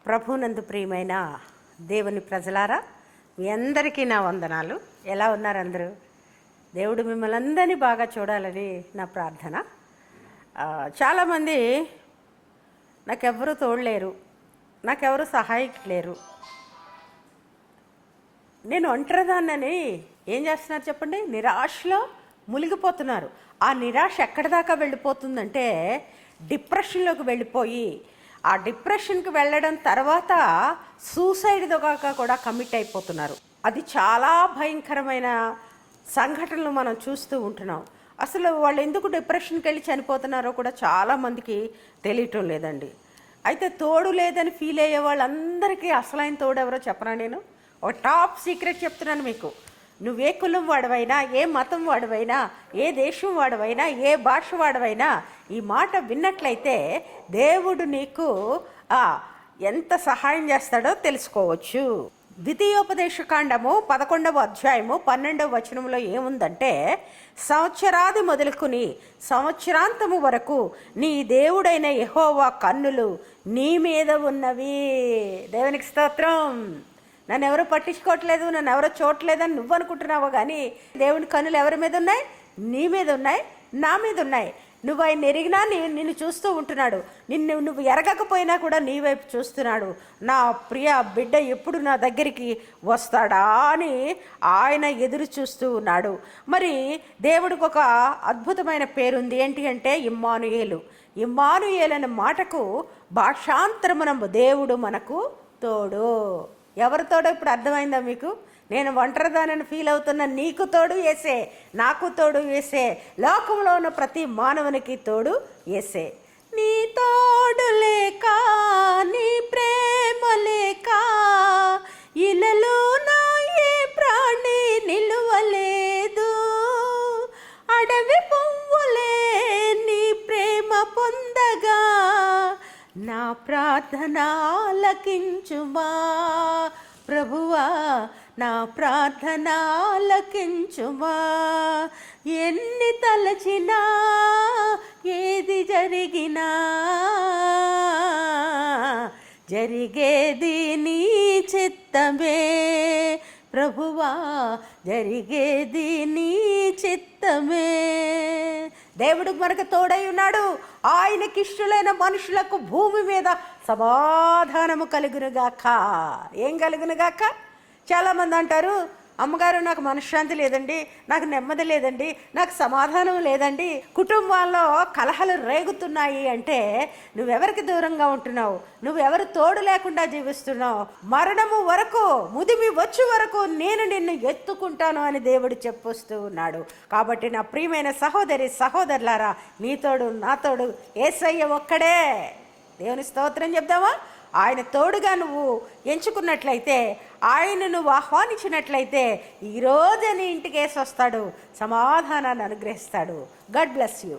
ప్రభునందు ప్రియమైన దేవుని ప్రజలారా, మీ అందరికీ నా వందనాలు. ఎలా ఉన్నారు అందరూ? దేవుడు మిమ్మల్ని అందరినీ బాగా చూడాలని నా ప్రార్థన. చాలామంది నాకెవ్వరూ తోడలేరు, నాకెవరు సహాయకులు లేరు, నేను ఒంటరిదాన్నని ఏం చేస్తున్నారు చెప్పండి? నిరాశలో మునిగిపోతున్నారు. ఆ నిరాశ ఎక్కడి దాకా వెళ్ళిపోతుందంటే డిప్రెషన్లోకి వెళ్ళిపోయి, ఆ డిప్రెషన్కి వెళ్ళడం తర్వాత సూసైడ్ దాకా కూడా కమిట్ అయిపోతున్నారు. అది చాలా భయంకరమైన సంఘటనలు మనం చూస్తూ ఉంటున్నాం. అసలు వాళ్ళు ఎందుకు డిప్రెషన్కి వెళ్ళి చనిపోతున్నారో కూడా చాలామందికి తెలియటం లేదండి. అయితే తోడు లేదని ఫీల్ అయ్యే వాళ్ళందరికీ అసలైన తోడు ఎవరో చెప్పనా? నేను ఒక టాప్ సీక్రెట్ చెప్తున్నాను మీకు. నువ్వే కులం వాడవైనా, ఏ మతం వాడవైనా, ఏ దేశం వాడవైనా, ఏ భాష వాడవైనా ఈ మాట విన్నట్లయితే దేవుడు నీకు ఎంత సహాయం చేస్తాడో తెలుసుకోవచ్చు. ద్వితీయోపదేశకాండము 11వ అధ్యాయము 12వ వచనంలో ఏముందంటే, సంవత్సరాది మొదలుకుని సంవత్సరాంతము వరకు నీ దేవుడైన యెహోవా కన్నులు నీ మీద ఉన్నవి. దేవునికి స్తోత్రం. నన్ను ఎవరు పట్టించుకోవట్లేదు, నన్ను ఎవరో చూడట్లేదని నువ్వు అనుకుంటున్నావు, కానీ దేవుని కన్నులు ఎవరి మీద ఉన్నాయి? నీ మీద ఉన్నాయి, నా మీద ఉన్నాయి. నువ్వు ఆయన ఎరిగినా నిన్ను చూస్తూ ఉంటున్నాడు. నువ్వు ఎరగకపోయినా కూడా నీ వైపు చూస్తున్నాడు. నా ప్రియ బిడ్డ ఎప్పుడు నా దగ్గరికి వస్తాడా అని ఆయన ఎదురు చూస్తూ ఉన్నాడు. మరి దేవుడికి ఒక అద్భుతమైన పేరుంది. ఏంటి అంటే ఇమ్మానుయేలు. ఇమ్మానుయేలు అనే మాటకు భాషాంతరమున దేవుడు మనకు తోడు. ఎవరి తోడు ఇప్పుడు అర్థమైందా మీకు? నేను ఒంటరిదానని ఫీల్ అవుతున్న నీకు తోడు యేసే, నాకు తోడు యేసే, లోకంలో ఉన్న ప్రతి మానవునికి తోడు యేసే. నీ తోడు లేక, నీ ప్రేమ లేక ఇలలో నా ఏ ప్రాణి నిలువలేదు. అడవి పువ్వులే నీ ప్రేమ పొందగా నా ప్రార్థన ఆలకించుమా ప్రభువా, నా ప్రార్థన ఆలకించుమా. ఎన్ని తలచినా, ఏది జరిగినా జరిగేది నీ చిత్తమే ప్రభువా, జరిగేది నీ చిత్తమే. దేవుడు మనకు తోడై ఉన్నాడు. ఆయనకి ఇష్టలైన మనుషులకు భూమి మీద సమాధానము కలుగునుగాక. ఏం కలుగునుగాక? చాలామంది అంటారు, అమ్మగారు నాకు మనశ్శాంతి లేదండి, నాకు నెమ్మది లేదండి, నాకు సమాధానం లేదండి, కుటుంబాల్లో కలహాలు రేగుతున్నాయి అంటే నువ్వెవరికి దూరంగా ఉంటున్నావు? నువ్వెవరు తోడు లేకుండా జీవిస్తున్నావు? మరణము వరకు, ముదిమి వచ్చే వరకు నేను నిన్ను ఎత్తుకుంటాను అని దేవుడు చెప్పొస్తూ ఉన్నాడు. కాబట్టి నా ప్రియమైన సహోదరి సహోదరులారా, నీ తోడు నా తోడు యేసయ్య ఒక్కడే. దేవుని స్తోత్రం చెప్దామా? ఆయన తోడుగా నువ్వు ఎంచుకున్నట్లయితే, ఆయన నువ్వు ఆహ్వానించినట్లయితే ఈరోజు నీ ఇంటికి వేసి వస్తాడు, సమాధానాన్ని అనుగ్రహిస్తాడు. God bless you.